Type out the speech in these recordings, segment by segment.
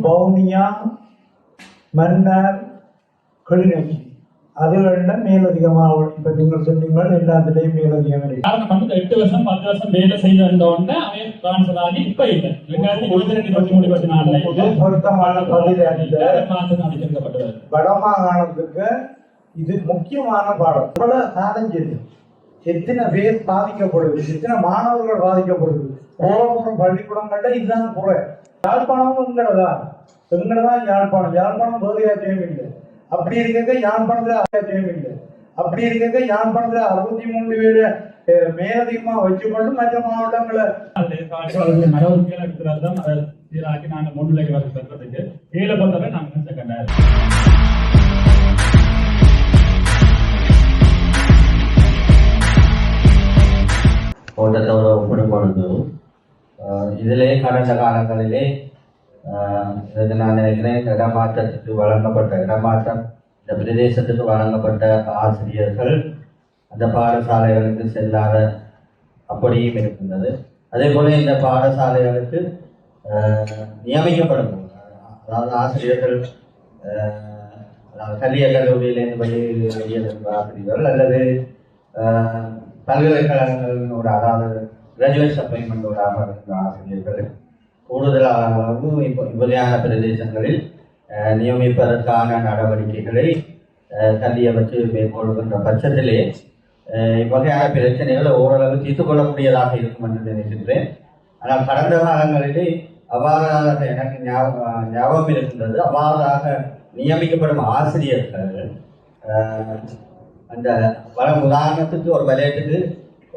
வவுனியா, மன்னார், கிளிநொச்சி அதுகளிடம் மேலதிகமாக இப்ப நீங்கள் சொன்னீங்கள் எல்லாத்திலையும் மேலதிகம் காரணம் வந்து 8 வருஷம் 10 வருஷம் வேலை செய்திருந்தோன்னு அவன் டிரான்ஸ்பர் ஆகி இப்ப இல்லை 2022-23-24 பொருத்தமான பதில் அளிக்கப்பட்டது. வடமாகாணத்துக்கு இது முக்கியமான பாடம். இவ்வளவு காலம் தெரியும் எத்தனை பேர் பாதிக்கப்படுது, எத்தனை மாணவர்கள் பாதிக்கப்படுது. கோலபுரம் பள்ளிக்கூடங்கள்ல இதுதான் குறை. யாழ்ப்பாணமும் எங்களதான் யாழ்ப்பாணம் வேறு யாத்தையும் இல்லை. அப்படி இருக்கிறத யாழ்ப்பாணத்துல ஆச்சரியம் இல்லை. அப்படி இருக்கிறத யாழ்ப்பாணத்துல 63 பேரு மேலதிகமா வச்சுக்கொண்டு மற்ற மாவட்டங்களை நடவடிக்கைகள் எடுத்துதான் அதை சீராக்கி நாங்கள் முன்னிலைக்கு வர்றதுக்கு கீழே பார்த்தவரை நாங்கள் செகண்டாயிரம் ஓட்டத்தோடு ஒப்பிடும் பொழுது இதிலே கடந்த காலங்களிலே நான் நினைக்கிறேன் இடமாற்றத்துக்கு வழங்கப்பட்ட இடமாற்றம் இந்த பிரதேசத்துக்கு வழங்கப்பட்ட ஆசிரியர்கள் அந்த பாடசாலைகளுக்கு செல்லாத அப்படியும் இருக்கின்றது. அதே போல இந்த பாடசாலைகளுக்கு நியமிக்கப்படும் அதாவது ஆசிரியர்கள் கல்விய கல்லூரியிலிருந்து வெளியேறுகின்ற ஆசிரியர்கள் அல்லது பல்கலைக்கழகங்களோட அதாவது கிராஜுவேட் அப்பாயின்மெண்டோட இருக்கின்ற ஆசிரியர்கள் கூடுதலாக இவ்வகையான பிரதேசங்களில் நியமிப்பதற்கான நடவடிக்கைகளை கல்வியை வச்சு மேற்கொள்கின்ற பட்சத்திலே இவ்வகையான பிரச்சனைகள் ஓரளவு தீர்த்துக் கொள்ளக்கூடியதாக இருக்கும் என்று நினைக்கின்றேன். ஆனால் கடந்த காலங்களிலே அவ்வாறாக எனக்கு ஞாபகம் இருக்கின்றது. அவ்வாறாக நியமிக்கப்படும் ஆசிரியர்கள் அந்த உதாரணத்துக்கு ஒரு வலயத்துக்கு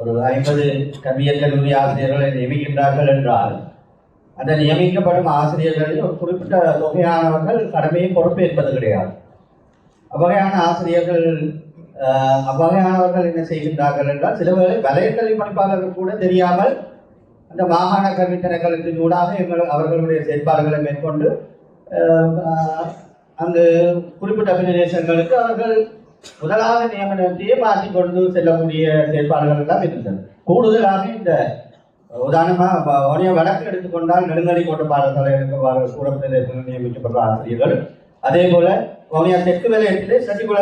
ஒரு 50 கல்வியல் கல்லூரி ஆசிரியர்களை நியமிக்கின்றார்கள் என்றால் அந்த நியமிக்கப்படும் ஆசிரியர்களில் ஒரு குறிப்பிட்ட தொகையானவர்கள் கடமையை பொறுப்பேற்பது கிடையாது. அவ்வகையானவர்கள் என்ன செய்கின்றார்கள் என்றால் சில வேளை வலய கல்வி பணிப்பாளர்கள் கூட தெரியாமல் அந்த மாகாண கல்வி திணைக்களத்தின் ஊடாக அவர்களுடைய செயற்பாடுகளை மேற்கொண்டு அங்கு குறிப்பிட்ட பிரதேசங்களுக்கு அவர்கள் முதலாவது நியமனத்தையே மாற்றிக்கொண்டு செல்லக்கூடிய செயற்பாடுகள் எல்லாம் இருந்தது. கூடுதலாக இந்த உதாரணமாக வவுனியா வடக்கு எடுத்துக்கொண்டால் நெடுங்கடி கோட்ட பாடசாலைகளுக்கு கூட பிரதேசங்கள் நியமிக்கப்பட்ட ஆசிரியர்கள், அதே போல வவுனியா தெற்கு வலயத்திலே சசிகுல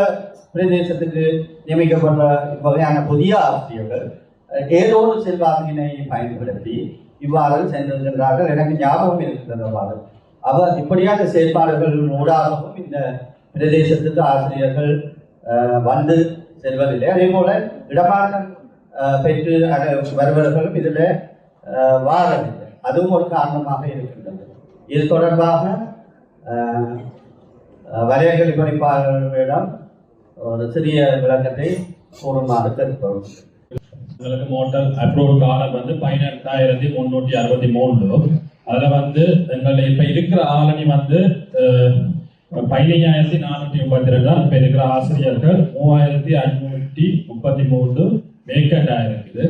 பிரதேசத்துக்கு நியமிக்கப்பட்ட வகையான புதிய ஆசிரியர்கள் ஏதோ ஒரு செல்வாக்கினை பயன்படுத்தி இவ்வாறு சென்றிருக்கிறார்கள். எனக்கு ஞாபகம் இருக்கின்றது. இப்படியான செயற்பாடுகள் ஊடாகவும் இந்த பிரதேசத்துக்கு ஆசிரியர்கள் வந்து செல்வதில்லை. அதே போல இடமாற்றம் பெற்று வருபவர்களும் இதில் வாரதில்லை. அதுவும் ஒரு காரணமாக இருக்கின்றது. இது தொடர்பாக வலயக்கல்வி பணிப்பாளர்களிடம் ஒரு சிறிய விளக்கத்தை கூறுமாறு கேட்டுக்கொள்கிறேன். எங்களுக்கு மோட்டார் அப்ரூவல் காலம் வந்து 18,363. அதில் வந்து எங்களை இப்போ இருக்கிற ஆளணி வந்து 15,432 தான். இப்போ இருக்கிற ஆசிரியர்கள் 3,533 வேக்கண்டாக இருக்குது.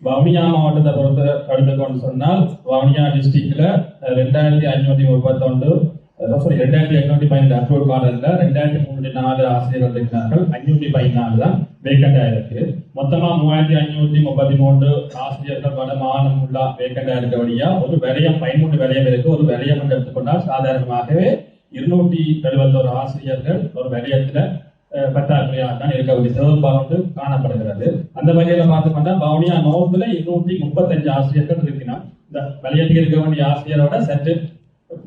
வவுனியா மாவட்டத்தை பொறுத்த எடுத்துக்கொண்டு சொன்னால் வவுனியா டிஸ்ட்ரிக்ட்ல 2,812 அப்ரூவல் கார்டில் 2,304 ஆசிரியர்கள் இருக்கிறார்கள். 514 தான் வேக்கண்டாக இருக்கு. மொத்தமா 3,533 ஆசிரியர்கள் வட மாகாணம் உள்ள வேக்கண்டாக இருக்கபடியா ஒரு வலயம் 13 வலயம் இருக்கு. ஒரு வலயம் என்று எடுத்துக்கொண்டால் சாதாரணமாகவே 271 ஆசிரியர்கள் ஒரு வலயத்துல பற்றாக்குறையாக தான் இருக்கக்கூடிய சிறப்பாக காணப்படுகிறது. அந்த வகையில பார்த்துக்கொண்டா வவுனியா நோர்த்துல 235 ஆசிரியர்கள் இருக்கிறார். இந்த வலயத்துக்கு இருக்க வேண்டிய ஆசிரியரோட சற்று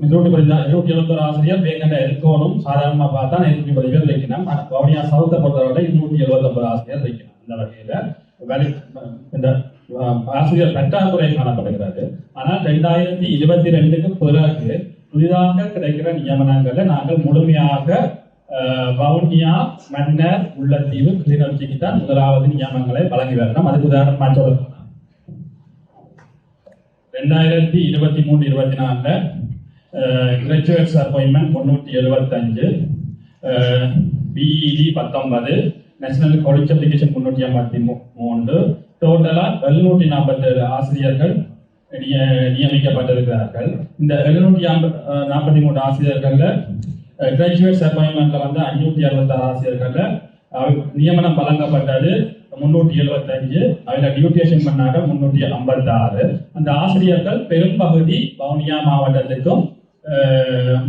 271 ஆசிரியர் வேகண்டா இருக்கணும். சாதாரணமா பார்த்தா 130 பேர் வைக்கணும். வவுனியா சவுத்தை பொறுத்தவரை 279 ஆசிரியர் வைக்கணும். அந்த வகையில இந்த ஆசிரியர் பற்றாக்குறை காணப்படுகிறது. ஆனால் 2022க்கு பிறகு புதிதாக கிடைக்கிற நியமனங்களை நாங்கள் முழுமையாக வவுனியா, மன்னர், முல்லைத்தீவு, கிளிநொச்சிக்கு தான் முதலாவது நியமனங்களை வழங்கி வரணும். அதுக்கு உதாரணமா சொல்லலாம். 2023-24 graduates appointment 375, PET 19, national college application 353, டோட்டலா 747 ஆசிரியர்கள் நியமிக்கப்பட்டிருக்கிறார்கள். இந்த 743 ஆசிரியர்கள்ல கிராஜுவேட்ஸ் அப்பாயின்மெண்ட்ல வந்து 566 ஆசிரியர்கள்ல நியமனம் வழங்கப்பட்டது 375. அதில் டியூட்டேஷன் பண்ணாங்க 356. அந்த ஆசிரியர்கள் பெரும்பகுதி வவுனியா மாவட்டத்துக்கும்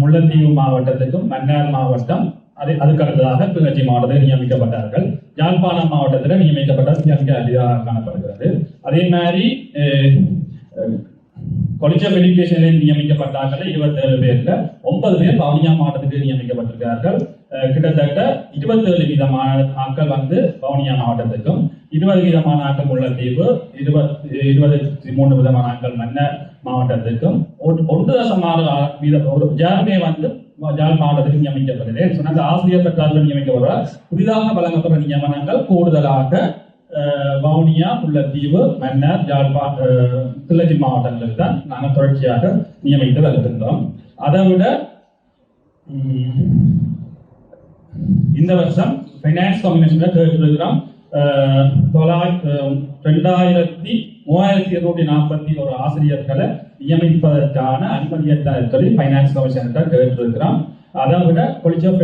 முல்லைத்தீவு மாவட்டத்துக்கும் மன்னார் மாவட்டம் அதுக்கு அடுத்ததாக கிளிநொச்சி மாவட்டத்தில் நியமிக்கப்பட்டார்கள். யாழ்ப்பாணம் மாவட்டத்தில் நியமிக்கப்பட்ட மிக அரிதாக காணப்படுகிறது. அதே மாதிரி காலேஜ் ஆஃப் எஜுகேஷனில் நியமிக்கப்பட்டார்கள் 27 பேர்ல 9 பேர் வவுனியா மாவட்டத்துக்கு நியமிக்கப்பட்டிருக்கிறார்கள். கிட்டத்தட்ட 27 வீதமான ஆட்கள் வந்து வவுனியா மாவட்டத்துக்கும், 20 வீதமான ஆட்கள் முல்லைத்தீவு, 23 விதமான ஆட்கள் மன்னார் மாவட்டத்துக்கும், 1.6 வீதம் யாருமே வந்து யாழ் மாவட்டத்துக்கு நியமிக்கப்பட்டது. சொன்ன ஆசிரியர் பெற்றார்கள் நியமிக்கப்படுவார். புதிதாக வழங்கப்பட்ட நியமனங்கள் கூடுதலாக வவுனியா, முல்லைத்தீவு, மன்னார், கிளிநொச்சி மாவட்டங்களுக்கு தான் நாங்கள் தொடர்ச்சியாக நியமித்து வருகின்றோம். அதை விட இந்த வருஷம் பைனான்ஸ் கமிஷன்ல கேட்டிருக்கிறோம் 3241 ஆசிரியர்களை நியமிப்பதற்கான அனுமதியை சொல்லி பைனான்ஸ் கமிஷன் கேட்டிருக்கிறோம். அதை விட college of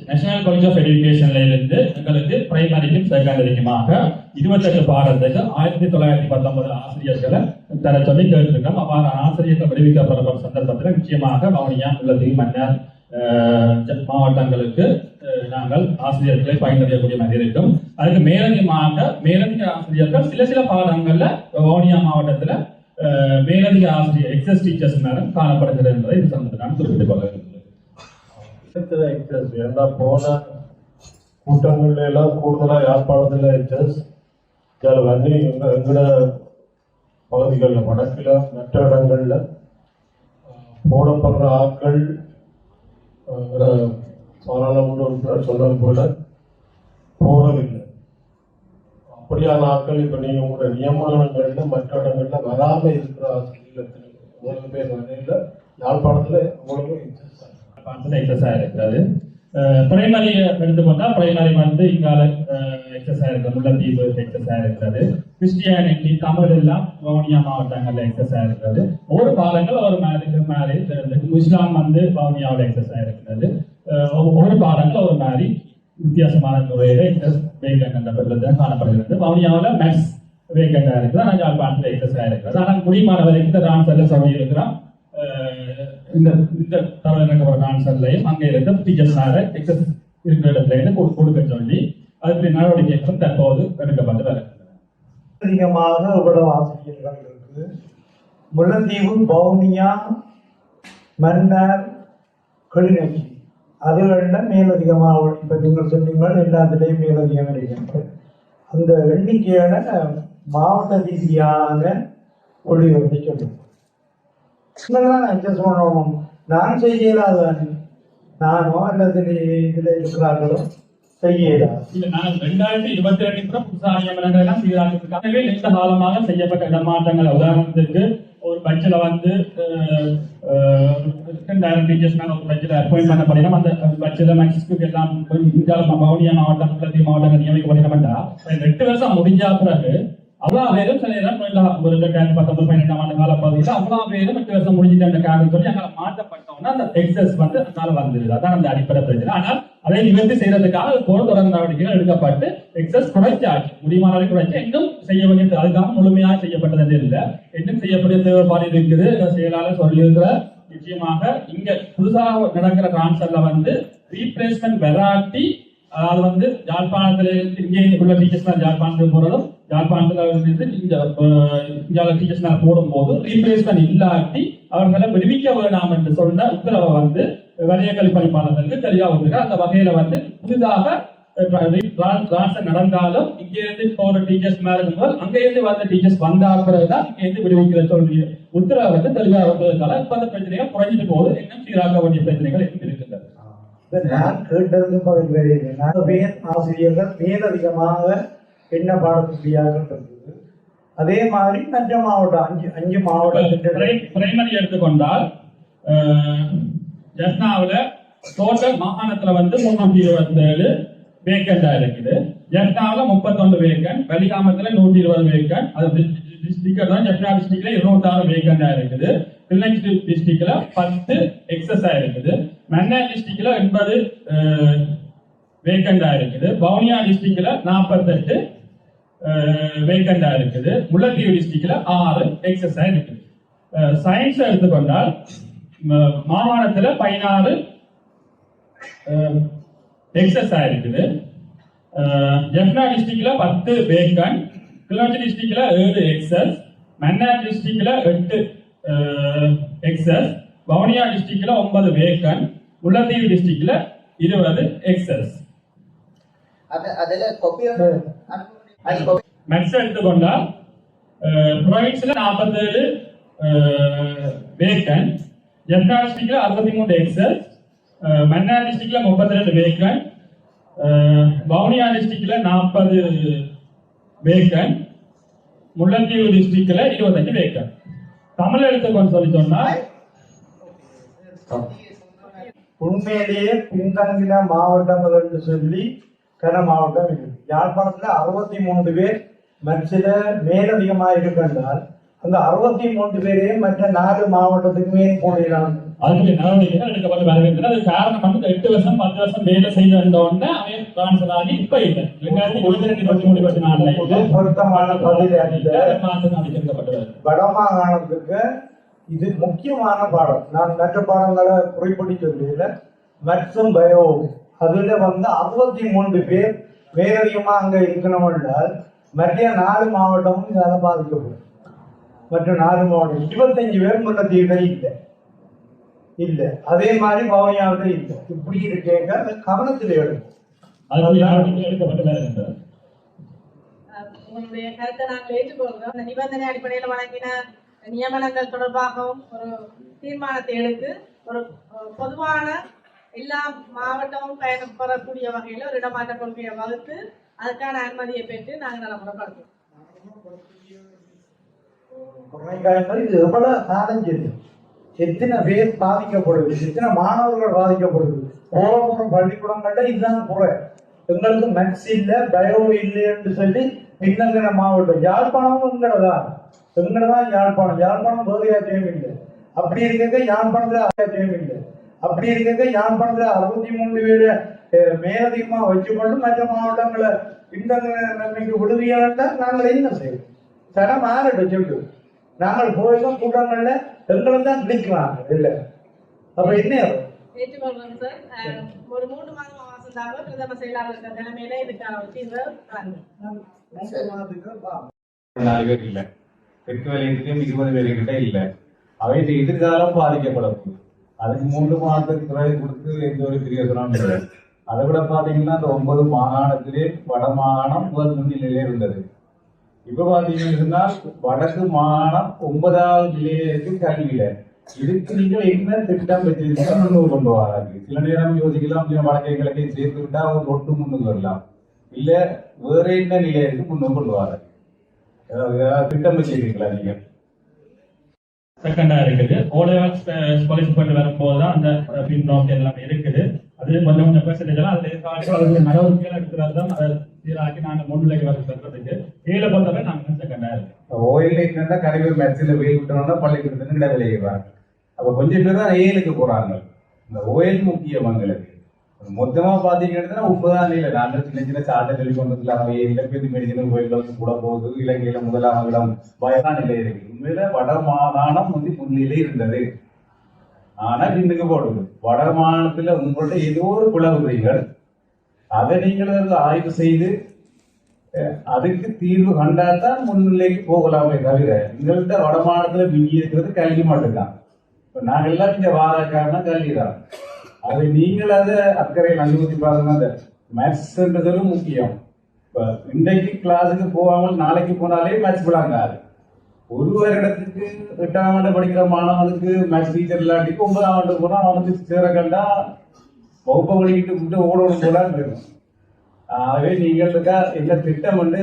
national college of எஜுகேஷன்ல இருந்து எங்களுக்கு பிரைமரிக்கும் செகண்டரிக்குமாக 28 பாடத்துக்கு 1919 ஆசிரியர்களை தர சொல்லி கேட்டிருக்கோம். அவ்வாறு ஆசிரியர்கள் விடுவிக்கப்படும் சந்தர்ப்பத்தில் நிச்சயமாக வவுனியா, முல்லைத்தீவு, மன்னார் மாவட்டங்களுக்கு நாங்கள் ஆசிரியர்களை பயன்படுத்தக்கூடிய மாதிரி இருக்கும். அதுக்கு மேலதிக ஆசிரியர்கள் சில பாடங்கள்ல வவுனியா மாவட்டத்துல மேலதிக ஆசிரியர் எக்ஸஸ் டீச்சர்ஸ் மேலும் காணப்படுகிறது என்பதை இது சம்பந்தம் நான் குறிப்பிட்டுக் கொள்ள வேண்டும். ஏன்னா போன கூட்டங்கள்ல எல்லாம் கூடுதலா யாழ்ப்பாணத்துல எக்ஸஸ் வந்து எங்கட பகுதிகளில் வடக்குல மற்ற இடங்கள்ல போடப்படுற ஆட்கள் பாராளுமன்ற சொன்னது போல போறதில்லை. அப்படியான ஆட்கள் இப்ப நீங்க உங்களோட நியமனங்கள்ல மற்ற இடங்கள்ல வராம இருக்கிற ஆசிரியர்கள் 3 பேர் வரையில யாழ்ப்பாணத்துல உங்களுக்கு எக்ஸசைஸ் இருக்கிறது. பிரைமரி எடுத்துக்கொண்டா பிரைமரி வந்து இங்கால எக்ஸசைஸ் இருக்கிறது, முல்லைத்தீவு எக்ஸசைஸ் இருக்கிறது, கிறிஸ்டியானிட்டி தமிழ் எல்லாம் வவுனியா மாவட்டங்கள்ல எக்ஸசைஸ் இருக்கிறது. ஒரு பாடங்கள் ஒரு மேரேஜ் இஸ்லாம் வந்து வவுனியாவோட எக்ஸசைஸ் இருக்கிறது. ஒரு பாடங்கள் ஒரு மாதிரி வித்தியாசமான முறையில வேகன் என்ற பெருளத்தில் காணப்படுகிறது. வவுனியாவில் மேக்ஸ் வேகண்டா இருக்குது, ஆனால் யாழ்ப்பாணத்தில் எக்ஸசைஸ் இருக்கிறது. ஆனால் முடியுமான வரைக்கும் ஆன்சர்ல சொல்லி இருக்கிறோம். இந்த தரவிறக்கப்பட்ட ஆன்சர்லையும் அங்கே இருந்த டீச்சர்ஸ் எக்ஸஸ் இருக்கிற இடத்துல இருந்து கொடுக்க சொல்லி அதுக்கு நடவடிக்கைகளும் தற்போது எடுக்கப்பட்டு வருகின்றன. அதிகமாக இவ்வளவு ஆசிரியர்கள் இருக்குது. முல்லைத்தீவு, வவுனியா, மன்னார், கிளிநொச்சி அதுகளில் மேலதிகமாக இப்போ நீங்கள் சொன்னீங்கள் எல்லாத்துலேயும் மேலதிகம் இருக்கின்றது. அந்த எண்ணிக்கையான மாவட்ட ரீதியான ஒளிவரத்தை சொல்லுங்கள். அட்ஜஸ்ட் பண்ணணும். நான் செய்யலாத நானோ அல்லது இதுல இருக்கிறார்களோ செய்யலாம். இல்ல நான் 2022 புதுசா நியமனங்கள் எல்லாம் சீராக்கிருக்காங்க. நீண்ட காலமாக செய்யப்பட்ட இடமாற்றங்கள், உதாரணத்துக்கு ஒரு பட்ஜெட்ல வந்து 2000 டீச்சர்ஸ் மேல ஒரு பட்ஜெட் அப்பாயிண்ட் பண்ண பண்ணிடும். அந்த பட்ஜெட்ல மேக்ஸிஸ்க்கு எல்லாம் வவுனியா மாவட்டம், முல்லைத்தீவு மாவட்டங்கள் நியமிக்கப்பட்டா 8 வருஷம் முடிஞ்சா பிறகு அவ்வளோ பேரும் சில நேரம் ஒரு 2019-18 ஆண்டு கால பகுதியில் அவ்வளோ பேரும் 8 வருஷம் முடிஞ்சுட்டு அந்த காரணம் சொல்லி அங்கே மாற்றப்பட்டோம்னா அந்த எக்ஸஸ் வந்து அதனால வந்துடுது. அதான் அந்த அடிப்படை பிரச்சனை. ஆனால் அதை நிவர்த்தி செய்யறதுக்காக தொடர் நடவடிக்கைகள் எடுக்கப்பட்டு எக்ஸஸ் குறைச்சாச்சு, முடியுமான குறைச்சி இன்னும் செய்ய வேண்டியது. அதுக்காக முழுமையாக செய்யப்பட்டது இல்லை, இன்னும் செய்யக்கூடிய தேவைப்பாடு இருக்குது. செயலாளர் சொல்லியிருக்கிற நிச்சயமாக இங்க புதுசாக நடக்கிற டிரான்ஸ்ஃபர்ல வந்து ரீப்ளேஸ்மெண்ட் வெராட்டி, அதாவது வந்து யாழ்ப்பாணத்துல இங்கே உள்ள டீச்சர்ஸ் தான் யாழ்ப்பாணத்துக்கு போறதும், யாழ்ப்பாணத்துல இந்தியாவில் டீச்சர்ஸ் போடும் போது ரீப்ளேஸ்மெண்ட் இல்லாட்டி அவர்களை விடுவிக்க வேண்டாம் என்று சொன்ன உத்தரவை வந்து வலய கல்விப்பணிப்பாளர்களுக்கு தெளிவா விட்டுருக்க. அந்த வகையில வந்து புதிதாக டிரான்ஸ்ஃபர் நடந்தாலும் இங்கே இருந்து போற டீச்சர்ஸ் மேல இருக்கும்போது அங்கே இருந்து வந்த டீச்சர்ஸ் வந்தா பிறகுதான் இங்கே இருந்து விடுவிக்கிற சொல்லி உத்தரவை வந்து தெளிவா வந்ததுனால இப்ப அந்த பிரச்சனைகள் குறைஞ்சிட்டு போது, இன்னும் சீராக்க வேண்டிய பிரச்சனைகள் இன்னும் இருக்கின்றது. நான் கேட்டது ஆசிரியர்கள் மேலதிகமாக என்ன பாடத்தியாக இருந்தது. அதே மாதிரி மற்ற மாவட்டம் 5 மாவட்டம் பிரைமரி எடுத்துக்கொண்டால் ஜெஃப்னாவில டோட்டல் மாகாணத்துல வந்து 327 வேக்கண்டா இருக்குது. ஜெஃப்னாவில 31 வேக்கண்ட், வெளிகாமத்துல 120 வேக்கண்ட். அது டிஸ்ட்ரிக்ட் தான். ஜெஃப்னா டிஸ்ட்ரிக்ட்ல 26 வேக்கண்டா இருக்குது. கிளிநொச்சி டிஸ்ட்ரிக்ட்ல 10 எக்ஸஸா இருக்குது. மன்னார் டிஸ்ட்ரிக்ட்ல 80 வேக்கண்டா இருக்குது. வவுனியா டிஸ்ட்ரிக்ட்ல 48 வேக்கண்டா இருக்குது. முல்லைத்தீவு டிஸ்ட்ரிக்ட்ல 6 எக்ஸஸா இருக்குது. சயின்ஸ் எடுத்துக்கொண்டால் மாகாணத்துல 16 எக்ஸஸா இருக்குது. ஜெஃப்னா டிஸ்ட்ரிக்ட்ல 10 வேக்கன், கிளிநொச்சி டிஸ்ட்ரிக்ட்ல 7 எக்ஸஸ், மன்னார் டிஸ்ட்ரிக்ட்ல 8 எக்ஸஸ், வவுனியா டிஸ்ட்ரிக்ட்ல 9 வேக்கன், முல்லைத்தீவு டிஸ்ட்ரிக்ட்ல 20 எக்ஸஸ். மெட்ஸ் எடுத்துக்கொண்டால் ப்ரொவின்ஸ்ல 47 வேக்கன், ஜெஃப்னா டிஸ்ட்ரிக்ட்ல 63 எக்ஸஸ், மன்னார் டிஸ்ட்ரிக்ட்ல 32 வேக்கன், வவுனியா டிஸ்ட்ரிக்ட்ல 40 வேக்கன், முல்லைத்தீவு டிஸ்ட்ரிக்ட்ல 25 வேக்கன். தமிழ் எடுத்துக்கொண்டு சொல்லி சொன்னா உண்மையிலேயே பின்தங்கின மாவட்டங்கள் என்று சொல்லி கன மாவட்டம் இருக்கு. யாழ்ப்பாணத்துல 63 பேர் மற்ற மேலதிகமாக இருக்கின்றால் அந்த 63 பேரையும் மற்ற 4 மாவட்டத்துக்கு மேல் போடுகிறாங்க. அதுக்கு நடவடிக்கைகள் எடுக்கப்பட்டு வருகின்றன. அது காரணம் வந்து 8 வருஷம் 10 வருஷம் வேலை செய்து வந்தோடனே அவன் டிரான்ஸ்பர் ஆகி இப்ப இல்லை 2023-24 பொருத்தமான பதில் அளிக்கப்பட்டது. வடமாகாணத்துக்கு இது முக்கியமான பாடம். நான் மற்ற பாடங்களை குறைப்படி சொல்லல. மற்றும் பயோ அதுல வந்து 63 பேர் மேலதிகமாக அங்க இருக்கணும் என்றால் மற்ற 4 மாவட்டமும் இதால பாதிக்கப்படும். மற்ற 4 மாவட்டம் 25 பேர் முன்னத்தீவிர இல்ல, அதே மாதிரி பவனியாவில இல்ல. இப்படி இருக்கேங்க கவனத்தில் எடுக்கும். உங்களுடைய கருத்தை நாங்கள் ஏற்றுக்கொள்கிறோம். அந்த நிபந்தனை அடிப்படையில் வழங்கின நியமனங்கள் தொடர்பாகவும் ஒரு தீர்மானத்தை எடுத்து ஒரு பொதுவான எல்லா மாவட்டமும் பயணப்படக்கூடிய வகையில் ஒரு இடமாற்ற கொள்கையை வகுத்து அதுக்கான அனுமதியை பெற்று நாங்கள் நடைமுறைப்படுத்துவோம். இது எவ்வளவு காலம் செய்யும், எத்தனை பேர் பாதிக்கப்படுது, எத்தனை மாணவர்கள் பாதிக்கப்படுது. போறோம் பள்ளிக்கூடங்கள்ல இதுதான் குறை. எங்களுக்கு மேக்ஸ் இல்ல, பயோ இல்லை என்று சொல்லி பின்னங்கிற மாவட்டம். யாழ்ப்பாணமும் எங்கடதான் யாழ்ப்பாணம். யாழ்ப்பாணம் வேறு யாத்திரையும் இல்லை. அப்படி இருக்கிறது யாழ்ப்பாணத்துல ஆத்திரையும் இல்லை. அப்படி இருக்கிறது யாழ்ப்பாணத்துல 63 பேரை மேலதிகமா வச்சுக்கொண்டு மற்ற மாவட்டங்களை பின்னங்கிற நன்மைக்கு விடுவியால் நாங்கள் என்ன செய்வோம்? தரம் மாறட்டும் சொல்லு. நாங்கள் போயிருக்கோம் கூட்டங்கள்ல எங்களை தான் பிடிக்கிறாங்க இல்ல. அப்ப என்ன ஏற்றுக்கொள்கிறோம் சார். ஒரு 3 மாதம் அவகாசம் பிரதம செயலாளர் தலைமையில இதுக்கான தீர்வு இல்ல. தெற்கு வலயத்திலும் 20 பேர்கிட்ட இல்ல. அவை எதிர்காலம் பாதிக்கப்படும். அதுக்கு 3 மாதத்துக்கு பிறகு கொடுத்து எந்த ஒரு பிரயோஜனம் இல்லை. அதை விட பாத்தீங்கன்னா அந்த 9 மாகாணத்திலே வட மாகாணம் முதல் முன்னிலையிலே இருந்தது. இப்ப பாத்தீங்கன்னா வடக்கு மாகாணம் 9வது நிலையில இருக்கு கல்வியில. இதுக்கு நீங்கள் என்ன திட்டம் வச்சிருக்கீங்க முன்னூறு கொண்டு வராங்க. சில நேரம் யோசிக்கலாம், சில வழக்கைகளுக்கு சேர்த்து விட்டா அவர் ஒட்டு முன்னுக்கு வரலாம். இல்ல வேற என்ன நிலையிற்கு முன்னூறு கொண்டு வராங்க. திட்டம் வச்சிருக்கீங்களா நீங்க? செகண்டா இருக்குது. ஓலெவல் ஸ்காலர்ஷிப் பண்ணி வரும்போது தான் அந்த பின்னோக்கி எல்லாம் இருக்குது. அது கொஞ்சம் கொஞ்சம் பெர்சன்டேஜ் எல்லாம் அதுல நடவடிக்கைகள் எடுக்கிறது தான் அதை சீராக்கி நாங்கள் முன்னிலைக்கு வருகிறதுக்கு கீழே பொறுத்தவரை நாங்கள் செகண்டா இருக்கோம். ஓயில் இருந்தா கடைவர் மேட்சில் வெயில் விட்டோம்னா பள்ளிக்கூடத்துக்கு இட விளையிடுறாங்க. அப்ப கொஞ்சம் பேர் தான் ஏழுக்கு போறாங்க. இந்த ஓயில் முக்கியம் எங்களுக்கு. மொத்தமா பாத்தீங்கன்னா 30ஆம் நிலையில நாங்கள் சின்ன சின்ன சாட்டை சொல்லி கொண்டு இலக்கிய மெடிசனல் கோயில்களுக்கு கூட போகுது. இலங்கையில 1ஆம் இடம் வயதான நிலை இருக்கு. உண்மையில வட மாகாணம் வந்து முன்னிலை இருந்தது. ஆனா இன்னைக்கு போடுது வட மாகாணத்துல உங்கள்ட்ட ஏதோ ஒரு குளவுறீங்கள். அதை நீங்கள் ஆய்வு செய்து அதுக்கு தீர்வு கண்டாதான் முன்னிலைக்கு போகலாமே தவிர எங்கள்கிட்ட வட மாகாணத்துல மிஞ்சி இருக்கிறது கல்வி மட்டும்தான். இப்ப நாங்கள் எல்லாம் இங்க வாராக்காரனா கல்வி தான். அது நீங்கள் அதை அக்கறையில் அனுமதி பாருங்க. அந்த மேத்ஸ்ன்றதும் முக்கியம். இப்ப இன்றைக்கு கிளாஸுக்கு போகாமல் நாளைக்கு போனாலே மேத்ஸ் விளாங்காது. ஒரு வருடத்துக்கு 8ஆம் ஆண்டு படிக்கிற மாணவனுக்கு மேத்ஸ் டீச்சர் இல்லாட்டிக்கு 9ஆம் ஆண்டு போனா அவனுக்கு சேர கண்டா வகுப்பை வழிகிட்டு விட்டு ஓடணும் போலான்னு இருக்கும். ஆகவே நீங்கள் இருக்கா என்ன திட்டம் வந்து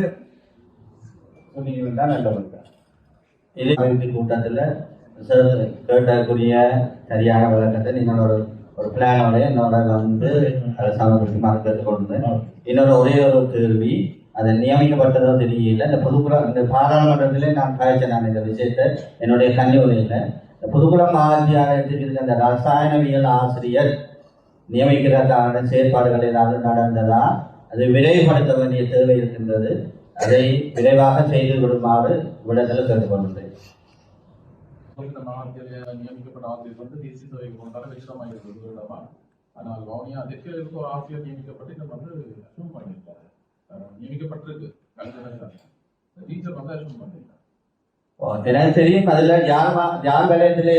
சொன்னீங்கன்னா நல்லவங்க. இதே கூட்டத்துல கேட்டக்கூடிய சரியான விளக்கத்தை நீங்கள் ஒரு பிளானோட என்னோட வந்து அதை சமர்ப்பிக்குமாறு கேட்டுக்கொண்டு என்னோட ஒரே ஒரு கேள்வி, அதை நியமிக்கப்பட்டதோ தெரியல. இந்த பொதுக்குளம் இந்த பாராளுமன்றத்திலே நான் காய்ச்சேன் இந்த விஷயத்தை என்னுடைய கல்லூரியில். இந்த பொதுக்குளம் ஆட்சியாளருக்கு இருக்க அந்த ரசாயனவியல் ஆசிரியர் நியமிக்கிறதான செயற்பாடுகள் ஏதாவது நடந்ததா? அது விரைவுபடுத்த வேண்டிய தேவை இருக்கின்றது. அதை விரைவாக செய்து விடுமாறு விடத்தில் கேட்டுக்கொள்கின்றேன். இந்த மாவட்டத்திலே நியமிக்கப்பட்ட ஆசிரியர் வந்து தேசிய சபைக்கு கொண்டாட வெற்றிடமாக இருக்கிறது ஒரு இடமா. ஆனால் வவுனியா அதற்கு ஒரு ஆசிரியர் நியமிக்கப்பட்டு இன்னும் வந்து அசூம் பண்ணியிருக்காரு. நியமிக்கப்பட்டிருக்கு டீச்சர் வந்து அசூம் பண்ணியிருக்காரு. எனக்கு தெரியும் அதில் ஜான் வலயத்திலே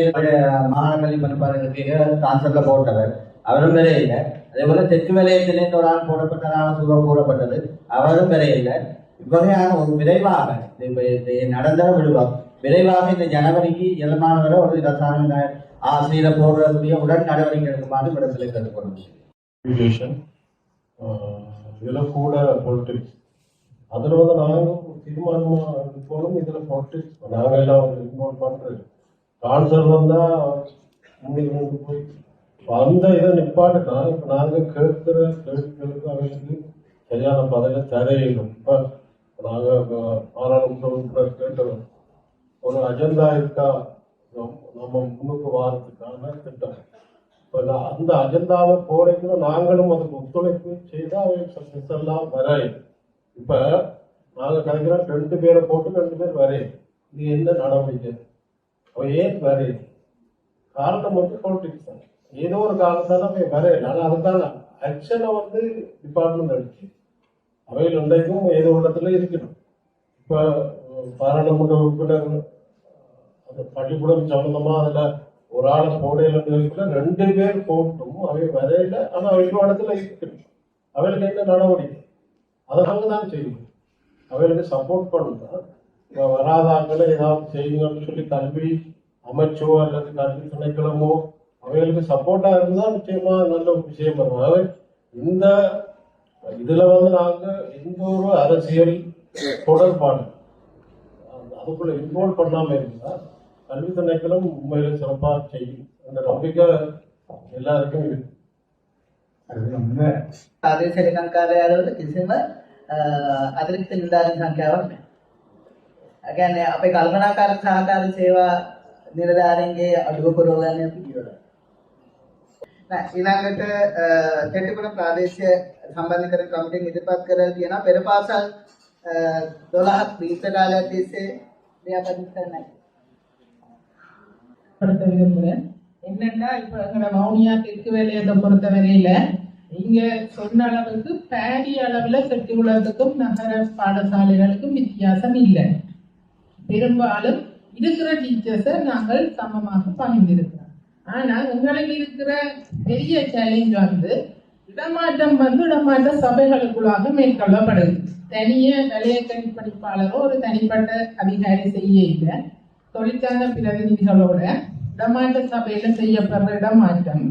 மாகாண கல்வி பணிப்பாளர்களுக்கு டிரான்ஸ்ஃபர்ல போட்டவர் அவரும் வேற இல்லை. அதே போல தெற்கு வலயத்திலே ஒரு ஆள் போடப்பட்டதான சூழல் கூறப்பட்டது அவரும் வேற இல்லை. இவ்வகையான ஒரு விரைவாக நடந்த விடுவோம் விரைவாக இந்த ஜனவரிக்கு இயல்பானவரை ஒரு ரசாயன ஆசிரியரை போடுறதுடைய உடன் நடவடிக்கை எடுக்குமாறு விடத்தில் கேட்டுக்கொள்ளும். இதில் கூட பொலிட்டிக்ஸ் அதில் வந்து நாங்கள் தீர்மானமாக போகணும். இதில் பொலிட்டிக்ஸ் நாங்கள் எல்லாம் இன்வால்வ் பண்ணுறது கான்சர் வந்தால் முன்னுக்கு போய் அந்த இதை நிப்பாட்டுனா இப்போ நாங்கள் கேட்குற கேள்விகளுக்கு அவங்களுக்கு சரியான பதிலை தரையிடும். இப்போ நாங்கள் பாராளுமன்ற கேட்கிறோம் ஒரு அஜெண்டா இருக்கா நம்ம முன்னுக்கு வாரத்துக்கான திட்டம். இப்போ அந்த அஜெண்டாவை போடைக்குள்ள நாங்களும் அதுக்கு ஒத்துழைப்பு செய்தால் அவைக்கு சக்சஸ் எல்லாம் வரையும். இப்போ நாங்கள் கிடைக்கிறோம் 2 பேரை போட்டு 2 பேர் வரையும். இது என்ன நடவடிக்கை? அவன் ஏன் வரையும்? காரணம் வந்து பொலிட்டிக்ஸ் தான். ஏதோ ஒரு காரணத்தால் அவை வரையல. ஆனால் அதுக்கான ஆக்ஷனை வந்து டிபார்ட்மெண்ட் அடிச்சு அவையில் இன்றைக்கும் ஏதோ இடத்துல இருக்கணும். இப்போ பாராளுமன்ற உறுப்பினர் அந்த பள்ளிக்கூடம் சம்பந்தமா அதில் ஒரு ஆளை போடையில 2 பேர் போட்டும் அவை வரையில. ஆனால் அவைக்கு இடத்துல இருக்கணும். அவைகளுக்கு என்ன நடவடிக்கை அதனால தான் செய்யணும். அவைகளுக்கு சப்போர்ட் பண்ணுறா வராதாக்களை ஏதாவது செய்யுங்கன்னு சொல்லி கல்வி அமைச்சோ அல்லது கல்வி திணைக்களமோ அவைகளுக்கு சப்போர்ட்டா இருந்தால் நிச்சயமா நல்ல ஒரு விஷயம் வரும். அவை இந்த இதுல வந்து நாங்க எந்த ஒரு அரசியல் தொடர்பாடு அதுக்குள்ள இன்வால்வ் பண்ணாம இருந்தா கல்வி திணைக்களம் உண்மையில சிறப்பாக செய்யும் அந்த நம்பிக்கை எல்லாருக்கும் இருக்கு. ආදේශ ලේකම් කාර්යාලවල කිසිම අතිරික්ත නිලධාරීන් සංඛ්‍යාවක් නැහැ. ඒ කියන්නේ අපේ කල්පනාකාරක සහකාර සේවා නිලධාරීන්ගේ අඩුව පුරවගන්න අපි කියනවා. ඊළඟට කෙටිපුර ප්‍රාදේශීය සම්බන්ධීකරණ කමිටුවෙන් ඉදිරිපත් කරලා තියෙනවා පෙර පාසල් 12ක් දීර්ඝ කාලයක් තිස්සේ ව්‍යාපෘති කරන්නයි. படுத்த விரும்புகிறேன். என்னன்னா இப்ப எங்களோட வவுனியா தெற்கு வேலையத்தை பொறுத்த வரையில இங்க சொன்ன அளவுக்கு பாரிய அளவுல செட்டிகுளத்துக்கும் நகர பாடசாலைகளுக்கும் வித்தியாசம் இல்லை. பெரும்பாலும் இருக்கிற டீச்சர்ஸை நாங்கள் சமமாக பகிர்ந்திருக்கிறோம். ஆனா எங்களுக்கு இருக்கிற பெரிய சேலஞ்ச் வந்து இடமாற்ற சபைகளுக்குள்ளாக மேற்கொள்ளப்படுது. தனிய வலய கண்காணிப்பாளரோ ஒரு தனிப்பட்ட அதிகாரி செய்ய இல்லை. தொழிற்சங்க பிரதிநிதிகளோட இடமாற்ற சபையில செய்யப்படுற இடமாற்றம்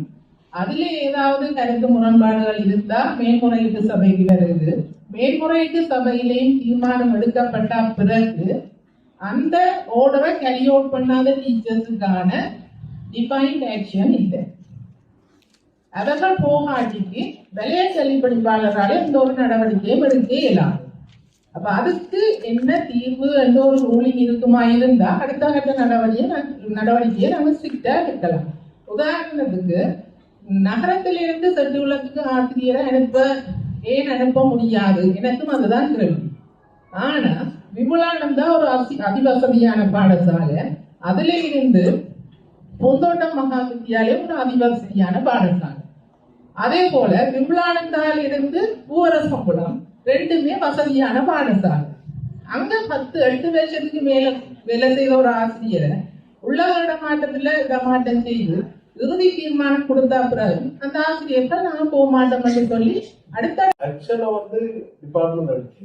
அதுல ஏதாவது கருத்து முரண்பாடுகள் இருந்தா மேல்முறையீட்டு சபைக்கு வருது. மேல்முறையீட்டு சபையிலையும் தீர்மானம் எடுக்கப்பட்ட பிறகு அந்த ஓர்டரை கேரி அவுட் பண்ணாத டீச்சர்ஸுக்கான டிஃபைன்ட் ஆக்ஷன் இல்லை. அவர்கள் போகாட்டிக்கு வலய கல்வி பணிப்பாளரால் எந்த ஒரு நடவடிக்கையும் எடுக்க இயலாது. அப்ப அதுக்கு என்ன தீர்வு என்ற ஒரு ரூலிங் இருக்குமா இருந்தா அடுத்த கட்ட நடவடிக்கையை நம்ம ஸ்ட்ரிக்டா எடுக்கலாம். உதாரணத்துக்கு நகரத்திலிருந்து செட்டிகுளத்துக்கு ஆசிரியரை ஏன் அனுப்ப முடியாது? எனக்கும் அதுதான் கேள்வி. ஆனா விபுலானந்தா ஒரு அதிவசதியான பாடசாலை, அதுல இருந்து பூந்தோட்டம் மகா வித்தியாலயம் ஒரு அதிவசதியான பாடசாலை. அதே போல விபுலானந்தால இருந்து பூவரசங்குளம் 2மே வசதியான பாடசாலை. அங்க 10-8 வருஷத்துக்கு மேல வேலை செய்த ஒரு ஆசிரியரை உள்ளக இடமாட்டம் செய்து இறுதி தீர்மானம் கொடுத்தா பிறகு அந்த ஆசிரியர்கள் நாங்க போக மாட்டோம் என்று சொல்லி அடுத்த ஆக்ஷனை வந்து டிபார்ட்மெண்ட் அடிச்சு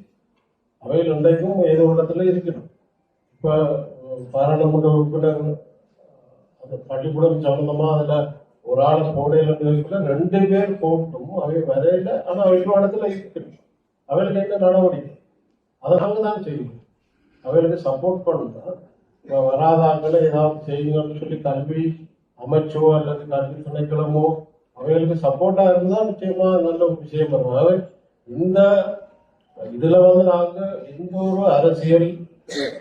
அவையில் இன்றைக்கும் ஏதோ இடத்துல இருக்கணும். இப்போ பாராளுமன்ற உறுப்பினர் அந்த பள்ளிக்கூடம் சம்பந்தமா அதுல ஒரு ஆளை போடையில 2 பேர் போட்டும் அவை வரையில. ஆனா அவைக்கு இடத்துல இருக்கணும். அவைகளுக்கு என்ன நடவடிக்கை அதனால தான் செய்யணும். அவைகளுக்கு சப்போர்ட் பண்ணுறா வராதாக்களை ஏதாவது செய்யுங்கன்னு சொல்லி கல்வி அமைச்சோ அல்லது கல்வி திணைக்களமோ அவைகளுக்கு சப்போர்ட்டா இருந்தால் நிச்சயமா நல்ல ஒரு விஷயம் வரும். அவை இந்த இதுல வந்து நாங்க எந்த ஒரு அரசியல்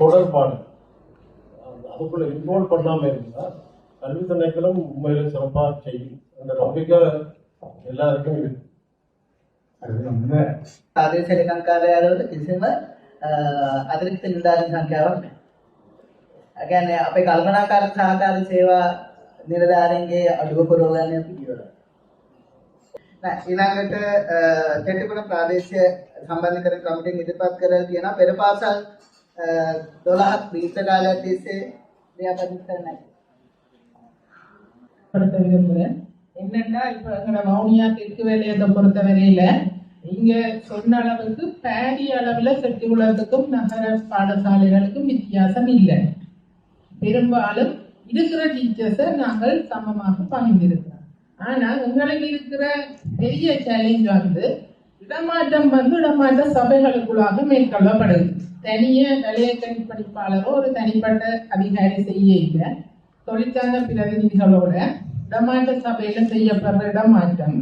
தொடர்பாடு அதுக்குள்ள இன்வால்வ் பண்ணாம இருந்தா கல்வி திணைக்களம் உண்மையில சிறப்பாக செய்யும் அந்த நம்பிக்கை எல்லாருக்கும் இருக்கு. ආදේශ ලේකම් කාර්යාලවල කිසිම අතිරික්ත නිලධාරීන් සංඛ්‍යාවක් නැහැ. ඒ කියන්නේ අපේ කල්පනාකාරක සහකාර සේවා නිලධාරීන්ගේ අඩුව පුරවගන්න අපි කියනවා. ඊළඟට තෙටුපුණ ප්‍රාදේශීය සම්බන්ධීකරණ කමිටුවෙන් ඉදිරිපත් කරලා තියෙනවා පෙර පාසල් 12ක් දීර්ඝ කාලයක් තිස්සේ ක්‍රියාපදිත කරන්නේ. பொறுத்த விரும்புகிறேன் என்னன்னா இப்ப எங்களோட வவுனியா தெற்கு வேலையத்தை பொறுத்த வரையில இங்க சொன்ன அளவுக்கு பாரிய அளவுல செட்டிகுளத்துக்கும் நகர பாடசாலைகளுக்கும் வித்தியாசம் இல்லை. பெரும்பாலும் இருக்கிற டீச்சர்ஸை நாங்கள் சமமாக பகிர்ந்திருக்கிறோம். ஆனா எங்களுக்கு இருக்கிற பெரிய சேலஞ்ச் இடமாற்ற சபைகளுக்குள்ளாக மேற்கொள்ளப்படுது. தனிய நிலைய கண்காணிப்பாளரோ ஒரு தனிப்பட்ட அதிகாரி செய்ய இல்லை. தொழிற்சங்க பிரதிநிதிகளோட இடமாற்ற சபையில செய்யப்படுற இடமாற்றம்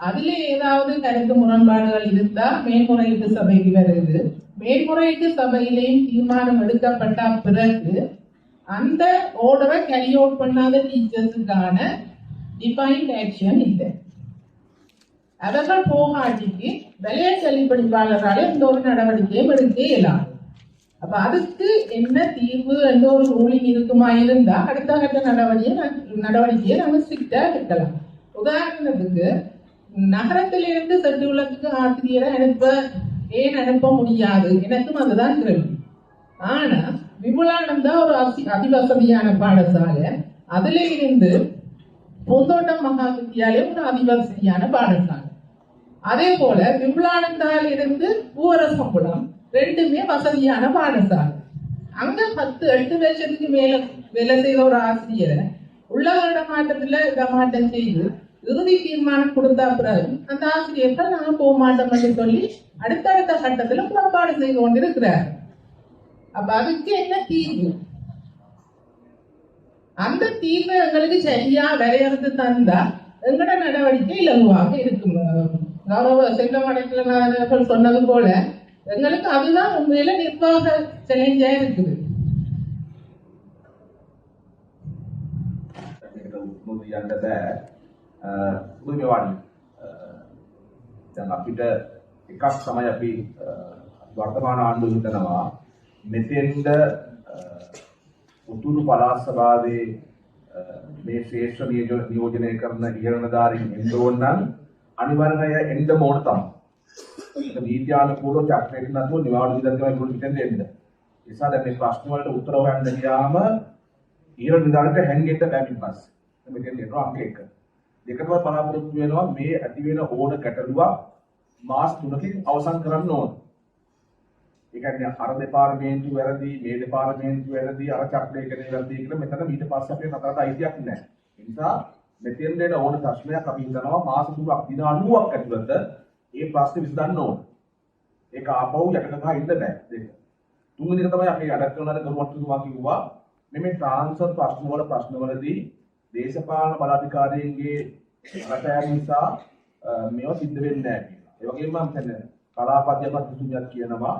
அதுல ஏதாவது கருத்து முரண்பாடுகள் இருந்தா மேல்முறையீட்டு சபைக்கு வருது. மேல்முறையீட்டு சபையிலையும் தீர்மானம் எடுக்கப்பட்ட பிறகு அந்த ஓர்டரை கேரி அவுட் பண்ணாத டீச்சர்ஸுக்கான டிஃபைன்ட் ஆக்ஷன் இல்லை. அவர்கள் போகாட்டிக்கு விலையை செல்லிப்படிப்பாளரால் எந்த ஒரு நடவடிக்கையும் எடுக்க இயலாது. அப்ப அதுக்கு என்ன தீர்வு எந்த ஒரு ரூலிங் இருக்குமா இருந்தா அடுத்த கட்ட நடவடிக்கையை நம்ம ஸ்ட்ரிக்டா எடுக்கலாம். உதாரணத்துக்கு நகரத்திலிருந்து செட்டிகுளத்துக்கு ஆசிரியரை ஏன் அனுப்ப முடியாது, எனக்கும் அதுதான் கேள்வி. ஆனா விபுலானந்தா ஒரு அதிவசதியான பாடசாலை, அதுல இருந்து பூந்தோட்டம் மகா வித்தியாலயம் ஒரு அதிவசதியான பாடசாலை. அதே போல விபுலானந்தால இருந்து பூவரசங்குளம் ரெண்டுமே வசதியான பாடசாலை. அங்க 10-8 வருஷத்துக்கு மேல வேலை செய்த ஒரு ஆசிரியரை உள்ளக இடமாற்றம் செய்து இறுதி தீர்மானம் கொடுத்தா பிறகு அந்த ஆசிரியர்கள் நாங்க போக மாட்டோம் என்று சொல்லி அடுத்தடுத்த கட்டத்துல புறப்பாடு செய்து கொண்டிருக்கிறார். அப்ப அதுக்கு என்ன தீர்வு? அந்த தீர்வை எங்களுக்கு சரியா வரையறுத்து தந்தா எங்கட நடவடிக்கை இலகுவாக இருக்கும். கௌரவ செல்வமடைகள் சொன்னது போல எங்களுக்கு அதுதான் உண்மையில நிர்வாக சேலஞ்சா இருக்குது. අපිට එකක් තමයි අපි වර්තමාන ආණ්ඩුව හිතනවා මෙතෙන්ද උතුරු පළාත් සභාවේ මේ ශ්‍රේෂ්ඨ නියෝජනය කරන ඉහළධාරීන් එන්න ඕන නම් අනිවාර්යයෙන්ම එන්න ඕන තමයි. ඒක නීත්‍යානුකූලව චක්‍රයක නැතුව නිවාඩු විදර්ශනය කරන පිටෙන් එන්න. ඒ නිසා දැන් මේ ප්‍රශ්න වලට උත්තර හොයන්න ගියාම ඊළඟ නිදානට හැංගෙන්න බැරි පස්සේ මෙතෙන් එනවා අංක 1. දෙකම බලාපොරොත්තු වෙනවා මේ ඇති වෙන ඕන ගැටලුවක් මාස 3කින් අවසන් කරන්න ඕන. ඒ කියන්නේ අර දෙපාර්තමේන්තු වැරදි, මේ දෙපාර්තමේන්තු වැරදි, අර චක්‍රයකනේ වැරදි කියලා මෙතන ඊට පස්සේ අපේ නතරට අයිතියක් නැහැ. ඒ නිසා මෙතෙන් දෙන ඕන ප්‍රශ්නයක් අපි හිතනවා මාස 3ක් දින 90ක් ඇතුළත ඒ ප්‍රශ්නේ විසඳන්න ඕන. ඒක ආපහු යටට ගහ ඉන්න බෑ. දෙක. තුන්වෙනි එක තමයි අපි අඩක් කරනවාට ගරුවත්තුමා කිව්වා මේ ට්‍රාන්ස්ෆර් ප්‍රශ්නවලදී දේශපාලන බලාධිකාරීන්ගේ රටයන් නිසා මේවා සිද්ධ වෙන්නේ නැහැ කියලා. ඒ වගේම මම හිතන්නේ කලාප අධ්‍යාපන තුමියක් කියනවා